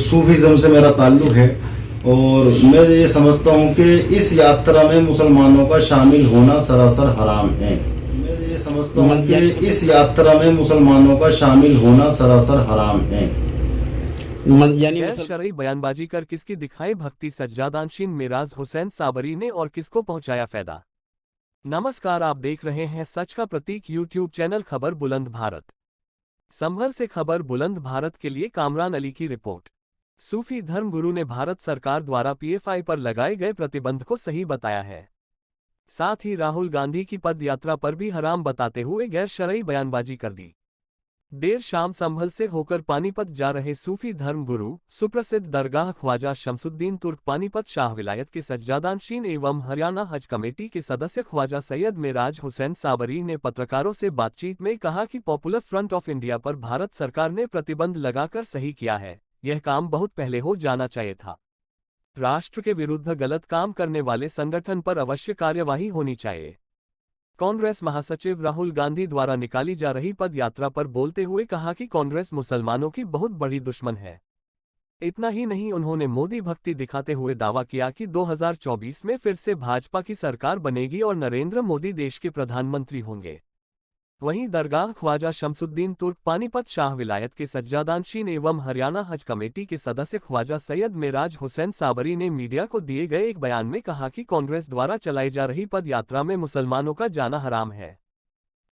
Sufism से मेरा ताल्लुक है और मैं ये समझता हूँ कि इस यात्रा में मुसलमानों का शामिल होना सरासर हराम है। मैं ये समझता हूँ कि इस यात्रा में मुसलमानों का शामिल होना सरासर हराम है। गैर शरई बयानबाजी कर किसकी दिखाई भक्ति सज्जादानशीन मिराज हुसैन साबरी ने और किसको पहुंचाया फायदा। नमस्कार, आप देख रहे हैं सच का प्रतीक यूट्यूब चैनल खबर बुलंद भारत। संभल से खबर बुलंद भारत के लिए कामरान अली की रिपोर्ट। सूफी धर्मगुरु ने भारत सरकार द्वारा पीएफआई पर लगाए गए प्रतिबंध को सही बताया है। साथ ही राहुल गांधी की पद यात्रा पर भी हराम बताते हुए गैर शरई बयानबाजी कर दी। देर शाम संभल से होकर पानीपत जा रहे सूफी धर्मगुरु सुप्रसिद्ध दरगाह ख्वाजा शमसुद्दीन तुर्क पानीपत शाह विलायत के सज्जादानशीन एवं हरियाणा हज कमेटी के सदस्य ख्वाजा सैयद मिराज हुसैन साबरी ने पत्रकारों से बातचीत में कहा कि पॉपुलर फ्रंट ऑफ इंडिया पर भारत सरकार ने प्रतिबंध लगाकर सही किया है। यह काम बहुत पहले हो जाना चाहिए था। राष्ट्र के विरुद्ध गलत काम करने वाले संगठन पर अवश्य कार्यवाही होनी चाहिए। कांग्रेस महासचिव राहुल गांधी द्वारा निकाली जा रही पद यात्रा पर बोलते हुए कहा कि कांग्रेस मुसलमानों की बहुत बड़ी दुश्मन है। इतना ही नहीं, उन्होंने मोदी भक्ति दिखाते हुए दावा किया कि 2024 में फिर से भाजपा की सरकार बनेगी और नरेंद्र मोदी देश के प्रधानमंत्री होंगे। वहीं दरगाह ख्वाजा शमसुद्दीन तुर्क पानीपत शाह विलायत के सज्जादानशीन एवं हरियाणा हज कमेटी के सदस्य ख्वाजा सैयद मिराज हुसैन साबरी ने मीडिया को दिए गए एक बयान में कहा कि कांग्रेस द्वारा चलाई जा रही पद यात्रा में मुसलमानों का जाना हराम है।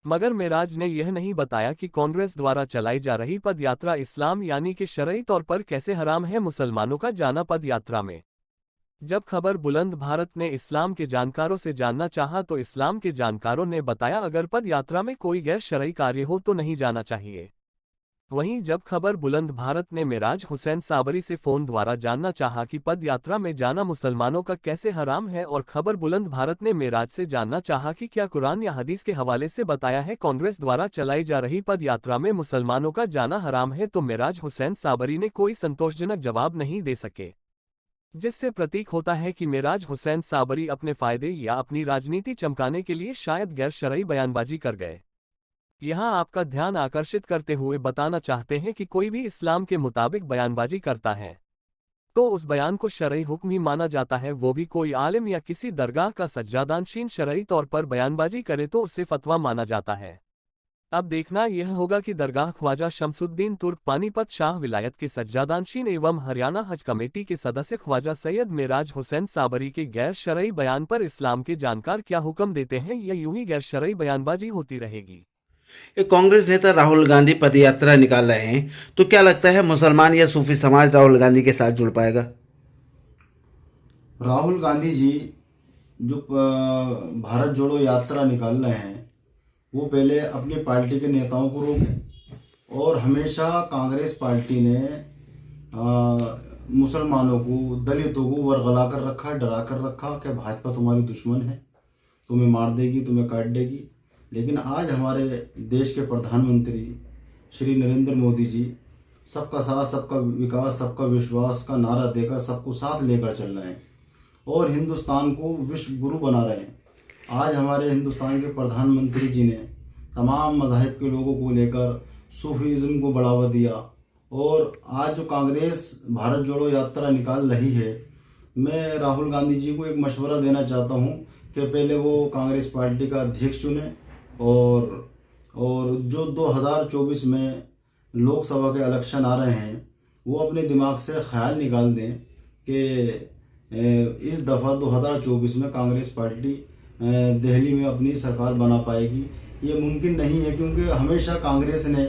मगर मिराज ने यह नहीं बताया कि कांग्रेस द्वारा चलाई जा रही पद यात्रा इस्लाम यानी कि शरई तौर पर कैसे हराम है मुसलमानों का जाना पद यात्रा में। जब खबर बुलंद भारत ने इस्लाम के जानकारों से जानना चाहा तो इस्लाम के जानकारों ने बताया अगर पद यात्रा में कोई गैर शरई कार्य हो तो नहीं जाना चाहिए। वहीं जब खबर बुलंद भारत ने मिराज हुसैन साबरी से फोन द्वारा जानना चाहा कि पद यात्रा में जाना मुसलमानों का कैसे हराम है और खबर बुलंद भारत ने मिराज से जानना चाहा कि क्या कुरान या हदीस के हवाले से बताया है कांग्रेस द्वारा चलाई जा रही पद यात्रा में मुसलमानों का जाना हराम है, तो मिराज हुसैन साबरी ने कोई संतोषजनक जवाब नहीं दे सके, जिससे प्रतीक होता है कि मिराज हुसैन साबरी अपने फायदे या अपनी राजनीति चमकाने के लिए शायद गैर शरई बयानबाजी कर गए। यहां आपका ध्यान आकर्षित करते हुए बताना चाहते हैं कि कोई भी इस्लाम के मुताबिक बयानबाजी करता है तो उस बयान को शरई हुक्म ही माना जाता है, वो भी कोई आलिम या किसी दरगाह का सज्जादानशीन शरई तौर पर बयानबाजी करे तो उसे फतवा माना जाता है। अब देखना यह होगा कि दरगाह ख्वाजा शमसुद्दीन तुर्क पानीपत शाह विलायत के सज्जादानशीन एवं हरियाणा हज कमेटी के सदस्य ख्वाजा सैयद मिराज हुसैन साबरी के गैर शरई बयान पर इस्लाम के जानकार क्या हुक्म देते हैं या यूं ही गैर शरई बयानबाजी होती रहेगी। कांग्रेस नेता राहुल गांधी पदयात्रा निकाल रहे हैं, तो क्या लगता है मुसलमान या सूफी समाज राहुल गांधी के साथ जुड़ पाएगा? राहुल गांधी जी जो भारत जोड़ो यात्रा निकाल रहे हैं वो पहले अपनी पार्टी के नेताओं को रोकें। और हमेशा कांग्रेस पार्टी ने मुसलमानों को, दलितों को वर्गला कर रखा, डरा कर रखा कि भाजपा तुम्हारी दुश्मन है, तुम्हें मार देगी, तुम्हें काट देगी। लेकिन आज हमारे देश के प्रधानमंत्री श्री नरेंद्र मोदी जी सबका साथ, सबका विकास, सबका विश्वास का नारा देकर सबको साथ लेकर चल रहे हैं और हिंदुस्तान को विश्व गुरु बना रहे हैं। आज हमारे हिंदुस्तान के प्रधानमंत्री जी ने तमाम मज़ाहिब के लोगों को लेकर सूफीज़म को बढ़ावा दिया और आज जो कांग्रेस भारत जोड़ो यात्रा निकाल रही है, मैं राहुल गांधी जी को एक मशवरा देना चाहता हूं कि पहले वो कांग्रेस पार्टी का अध्यक्ष चुने और जो 2024 में लोकसभा के इलेक्शन आ रहे हैं वो अपने दिमाग से ख्याल निकाल दें कि इस दफ़ा 2024 में कांग्रेस पार्टी दिल्ली में अपनी सरकार बना पाएगी। ये मुमकिन नहीं है क्योंकि हमेशा कांग्रेस ने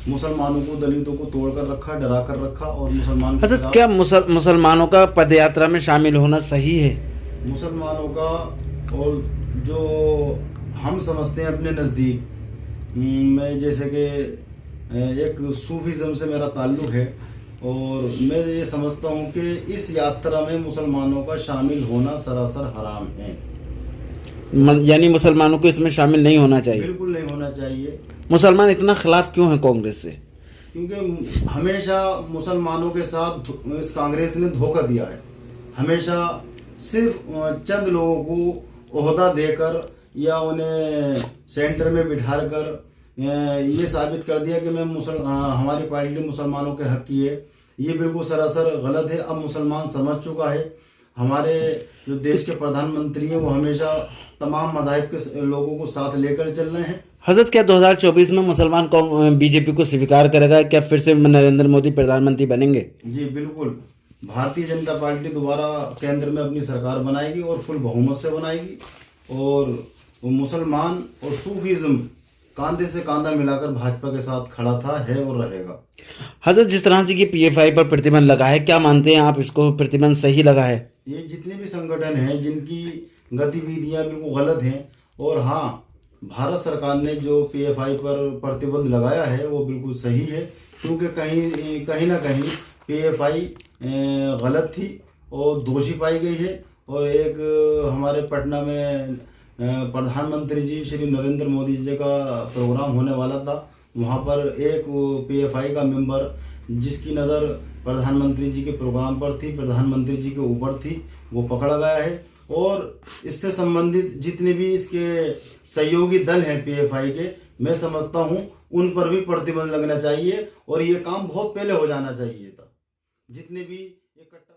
मुसलमानों को, दलितों को तोड़कर रखा, डरा कर रखा और मुसलमान अच्छा, क्या मुसलमानों का पदयात्रा में शामिल होना सही है? मुसलमानों का और जो हम समझते हैं अपने नज़दीक, मैं जैसे कि एक सूफीज़म से मेरा ताल्लुक है और मैं ये समझता हूँ कि इस यात्रा में मुसलमानों का शामिल होना सरासर हराम है। यानी मुसलमानों को इसमें शामिल नहीं होना चाहिए? बिल्कुल नहीं होना चाहिए। मुसलमान इतना खिलाफ क्यों है कांग्रेस से? क्योंकि हमेशा मुसलमानों के साथ इस कांग्रेस ने धोखा दिया है। हमेशा सिर्फ चंद लोगों को ओहदा देकर या उन्हें सेंटर में बिठा कर ये साबित कर दिया कि हमारी पार्टी मुसलमानों के हक की है। ये बिल्कुल सरासर गलत है। अब मुसलमान समझ चुका है। हमारे जो देश के प्रधानमंत्री हैं वो हमेशा तमाम मज़ाहिब के लोगों को साथ लेकर चल रहे हैं। हजरत, क्या 2024 में मुसलमान बीजेपी को स्वीकार करेगा? क्या फिर से नरेंद्र मोदी प्रधानमंत्री बनेंगे? जी बिल्कुल, भारतीय जनता पार्टी दोबारा केंद्र में अपनी सरकार बनाएगी और फुल बहुमत से बनाएगी। और वो मुसलमान और सूफीज़म कांधे से कांधा मिलाकर भाजपा के साथ खड़ा था, है और रहेगा। हजरत, जिस तरह से ये पीएफआई पर प्रतिबंध लगा है, क्या मानते हैं आप इसको प्रतिबंध सही लगा है? ये जितने भी संगठन हैं जिनकी गतिविधियां बिल्कुल गलत हैं, और हाँ, भारत सरकार ने जो पीएफआई पर प्रतिबंध लगाया है वो बिल्कुल सही है, क्योंकि कहीं ना कहीं पीएफआई गलत थी और दोषी पाई गई है। और एक हमारे पटना में प्रधानमंत्री जी श्री नरेंद्र मोदी जी का प्रोग्राम होने वाला था, वहाँ पर एक पीएफआई का मेंबर जिसकी नज़र प्रधानमंत्री जी के प्रोग्राम पर थी, प्रधानमंत्री जी के ऊपर थी, वो पकड़ा गया है। और इससे संबंधित जितने भी इसके सहयोगी दल हैं पीएफआई के, मैं समझता हूँ उन पर भी प्रतिबंध लगना चाहिए और ये काम बहुत पहले हो जाना चाहिए था। जितने भी ये कट्टर